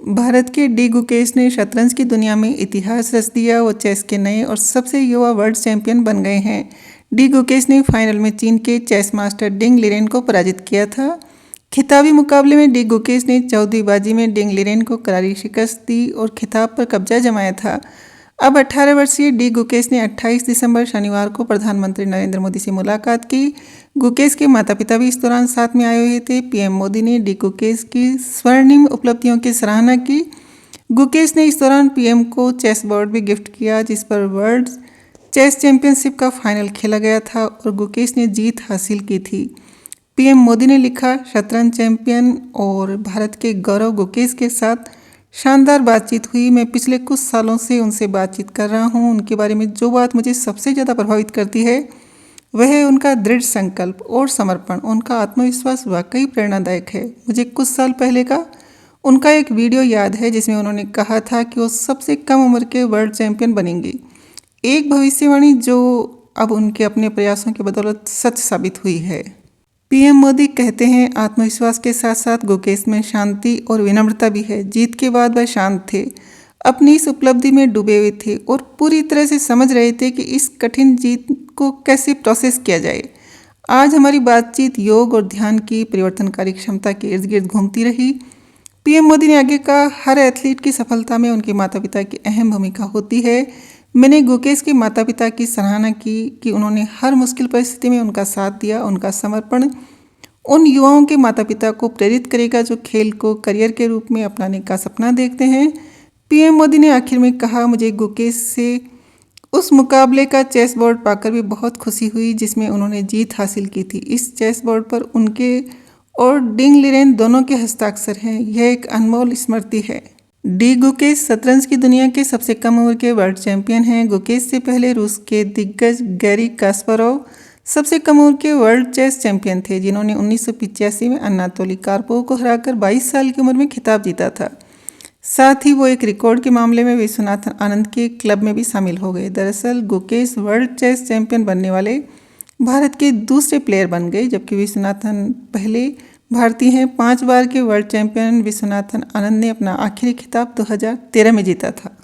भारत के डी गुकेश ने शतरंज की दुनिया में इतिहास रच दिया। वो चेस के नए और सबसे युवा वर्ल्ड चैंपियन बन गए हैं। डी गुकेश ने फाइनल में चीन के चेस मास्टर डिंग लिरेन को पराजित किया था। खिताबी मुकाबले में डी गुकेश ने 14वीं बाजी में डिंग लिरेन को करारी शिकस्त दी और खिताब पर कब्जा जमाया था। अब 18 वर्षीय डी गुकेश ने 28 दिसंबर शनिवार को प्रधानमंत्री नरेंद्र मोदी से मुलाकात की। गुकेश के माता पिता भी इस दौरान साथ में आए हुए थे। पीएम मोदी ने डी गुकेश की स्वर्णिम उपलब्धियों की सराहना की। गुकेश ने इस दौरान पीएम को चेस बोर्ड भी गिफ्ट किया, जिस पर वर्ल्ड चेस चैंपियनशिप का फाइनल खेला गया था और गुकेश ने जीत हासिल की थी। पीएम मोदी ने लिखा, शतरंज चैंपियन और भारत के गौरव गुकेश के साथ शानदार बातचीत हुई। मैं पिछले कुछ सालों से उनसे बातचीत कर रहा हूं। उनके बारे में जो बात मुझे सबसे ज़्यादा प्रभावित करती है वह है उनका दृढ़ संकल्प और समर्पण। उनका आत्मविश्वास वाकई प्रेरणादायक है। मुझे कुछ साल पहले का उनका एक वीडियो याद है जिसमें उन्होंने कहा था कि वो सबसे कम उम्र के वर्ल्ड चैंपियन बनेंगे। एक भविष्यवाणी जो अब उनके अपने प्रयासों की बदौलत सच साबित हुई है। पीएम मोदी कहते हैं, आत्मविश्वास के साथ साथ गुकेश में शांति और विनम्रता भी है। जीत के बाद वह शांत थे, अपनी इस उपलब्धि में डूबे हुए थे और पूरी तरह से समझ रहे थे कि इस कठिन जीत को कैसे प्रोसेस किया जाए। आज हमारी बातचीत योग और ध्यान की परिवर्तनकारी क्षमता के इर्द गिर्द घूमती रही। पीएम मोदी ने आगे कहा, हर एथलीट की सफलता में उनके माता पिता की अहम भूमिका होती है। मैंने गुकेश के माता पिता की सराहना की कि उन्होंने हर मुश्किल परिस्थिति में उनका साथ दिया। उनका समर्पण उन युवाओं के माता पिता को प्रेरित करेगा जो खेल को करियर के रूप में अपनाने का सपना देखते हैं। पीएम मोदी ने आखिर में कहा, मुझे गुकेश से उस मुकाबले का चेस बोर्ड पाकर भी बहुत खुशी हुई जिसमें उन्होंने जीत हासिल की थी। इस चेस बोर्ड पर उनके और डिंग लिरेन दोनों के हस्ताक्षर हैं। यह एक अनमोल स्मृति है। डी गुकेश शतरंज की दुनिया के सबसे कम उम्र के वर्ल्ड चैंपियन हैं। गुकेश से पहले रूस के दिग्गज गैरी कास्पारोव सबसे कम उम्र के वर्ल्ड चेस चैंपियन थे, जिन्होंने 1985 में अनातोली कार्पोव को हराकर 22 साल की उम्र में खिताब जीता था। साथ ही वो एक रिकॉर्ड के मामले में विश्वनाथन आनंद के क्लब में भी शामिल हो गए। दरअसल गुकेश वर्ल्ड चेस चैंपियन बनने वाले भारत के दूसरे प्लेयर बन गए, जबकि विश्वनाथन पहले भारतीय हैं। 5 बार के वर्ल्ड चैंपियन विश्वनाथन आनंद ने अपना आखिरी खिताब 2013 में जीता था।